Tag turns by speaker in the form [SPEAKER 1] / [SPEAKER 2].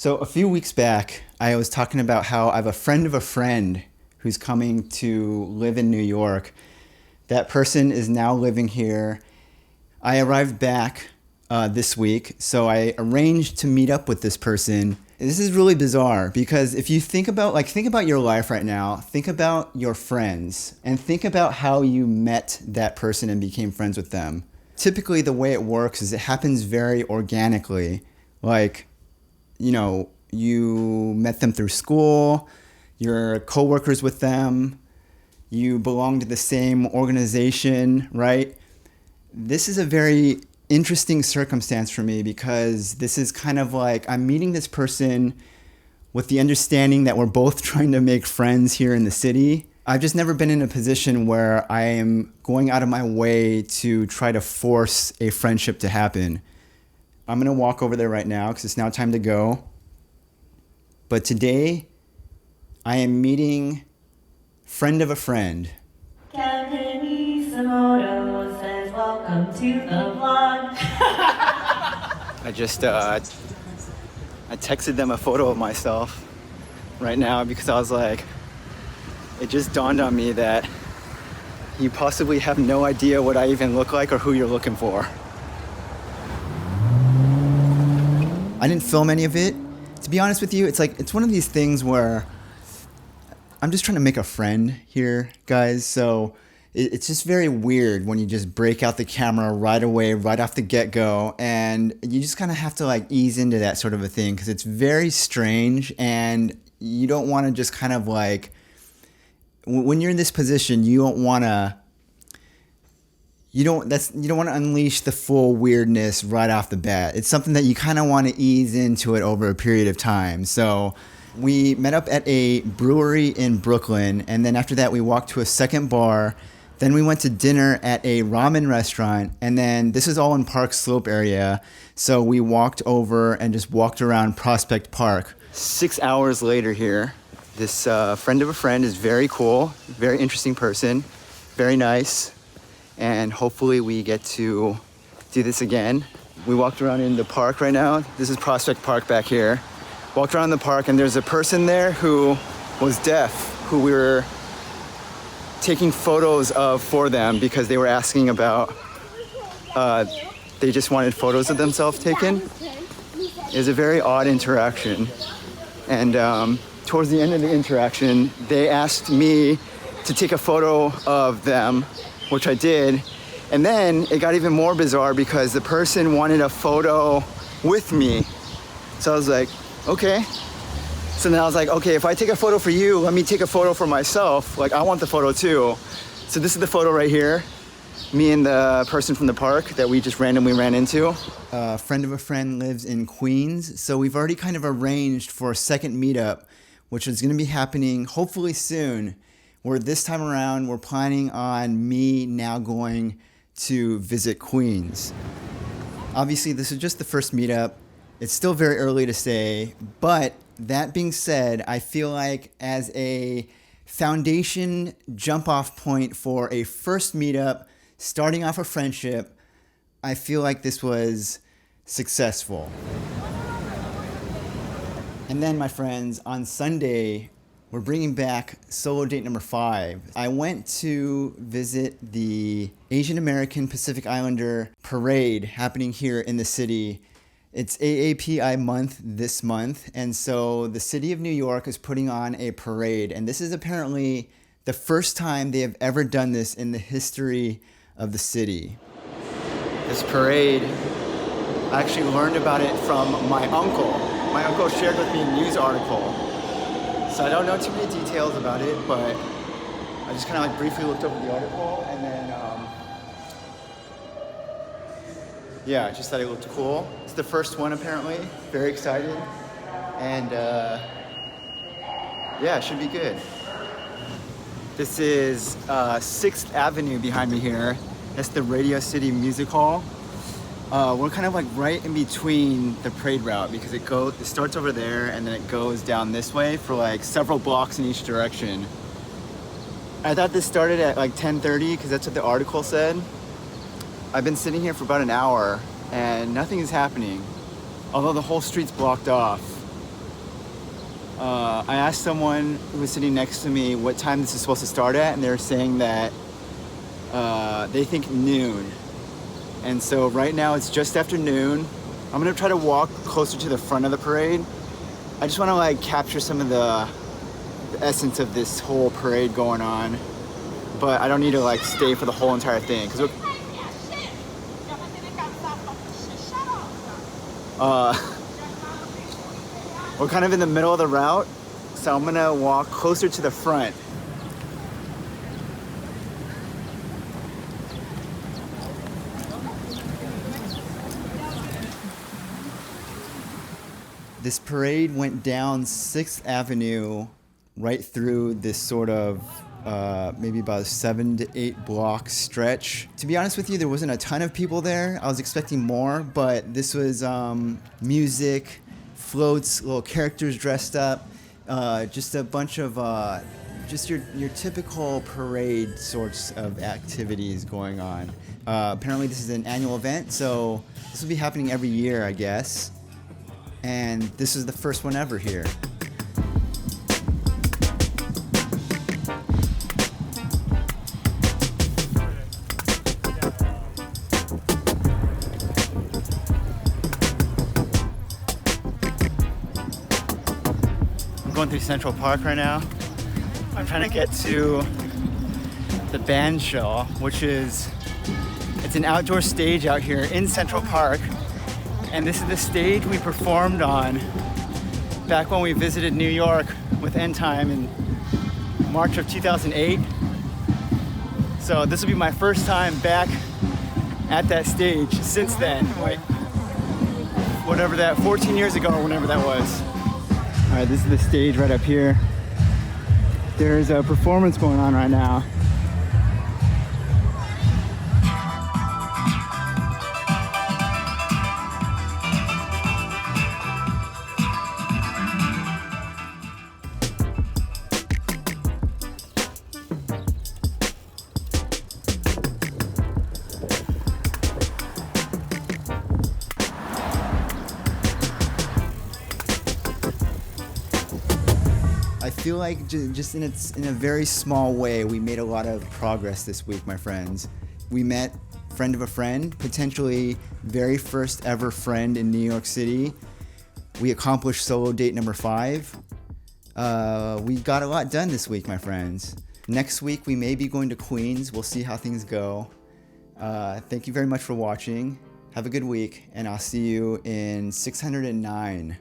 [SPEAKER 1] So a few weeks back, I was talking about how I have a friend of a friend who's coming to live in New York. That person is now living here. I arrived back this week, so I arranged to meet up with this person. This is really bizarre because if you think about your life right now, think about your friends and think about how you met that person and became friends with them. Typically, the way it works is it happens very organically. You met them through school, you're coworkers with them, you belong to the same organization, right? This is a very interesting circumstance for me because this is kind of like I'm meeting this person with the understanding that we're both trying to make friends here in the city. I've just never been in a position where I am going out of my way to try to force a friendship to happen. I'm going to walk over there right now because it's now time to go. But today, I am meeting friend of a friend.
[SPEAKER 2] Kevinisomoto says welcome to the vlog.
[SPEAKER 1] I texted them a photo of myself right now because I was like, it just dawned on me that you possibly have no idea what I even look like or who you're looking for. I didn't film any of it. To be honest with you, it's one of these things where I'm just trying to make a friend here, guys. So it's just very weird when you just break out the camera right away, right off the get-go, and you just kind of have to ease into that sort of a thing because it's very strange, and you don't want to just kind of when you're in this position, you don't want to unleash the full weirdness right off the bat. It's something that you kind of want to ease into it over a period of time. So we met up at a brewery in Brooklyn, and then after that we walked to a second bar. Then we went to dinner at a ramen restaurant, and then this is all in Park Slope area. So we walked over and just walked around Prospect Park. 6 hours later here, this friend of a friend is very cool, very interesting person, very nice. And hopefully we get to do this again. We walked around in the park right now. This is Prospect Park back here. Walked around the park and there's a person there who was deaf, who we were taking photos of for them because they were asking about, they just wanted photos of themselves taken. It was a very odd interaction. And towards the end of the interaction, they asked me to take a photo of them, which I did. And then it got even more bizarre because the person wanted a photo with me. So I was like, okay. So then I was like, okay, if I take a photo for you, let me take a photo for myself. I want the photo too. So this is the photo right here. Me and the person from the park that we just randomly ran into. A friend of a friend lives in Queens. So we've already kind of arranged for a second meetup, which is gonna be happening hopefully soon. Where this time around, we're planning on me now going to visit Queens. Obviously, this is just the first meetup. It's still very early to say, but that being said, I feel like as a foundation jump-off point for a first meetup, starting off a friendship, I feel like this was successful. And then, my friends, on Sunday, we're bringing back solo date number 5. I went to visit the Asian American Pacific Islander parade happening here in the city. It's AAPI month this month, and so the city of New York is putting on a parade, and this is apparently the first time they have ever done this in the history of the city. This parade, I actually learned about it from my uncle. My uncle shared with me a news article. So I don't know too many details about it, but I just kind of briefly looked over the article and then, I just thought it looked cool. It's the first one apparently, very excited. And it should be good. This is 6th Avenue behind me here. That's the Radio City Music Hall. We're kind of right in between the parade route because it starts over there and then it goes down this way for several blocks in each direction. I thought this started at 10:30 because that's what the article said. I've been sitting here for about an hour and nothing is happening, although the whole street's blocked off. I asked someone who was sitting next to me what time this is supposed to start at, and they were saying that they think noon. And so right now it's just after noon. I'm gonna try to walk closer to the front of the parade. I just wanna like capture some of the essence of this whole parade going on, but I don't need to like stay for the whole entire thing. We're kind of in the middle of the route, so I'm gonna walk closer to the front. This parade went down 6th Avenue right through this sort of maybe about a 7 to 8 block stretch. To be honest with you, there wasn't a ton of people there. I was expecting more, but this was music, floats, little characters dressed up, just a bunch of just your typical parade sorts of activities going on. Apparently this is an annual event, so this will be happening every year, I guess. And this is the first one ever here. I'm going through Central Park right now. I'm trying to get to the band shell, which is, it's an outdoor stage out here in Central Park. And this is the stage we performed on back when we visited New York with End Time in March of 2008. So this will be my first time back at that stage since then, like whatever that, 14 years ago or whenever that was. All right, this is the stage right up here. There's a performance going on right now. I feel like just in a very small way, we made a lot of progress this week, my friends. We met friend of a friend, potentially very first ever friend in New York City. We accomplished solo date number 5. We got a lot done this week, my friends. Next week, we may be going to Queens. We'll see how things go. Thank you very much for watching. Have a good week, and I'll see you in 609.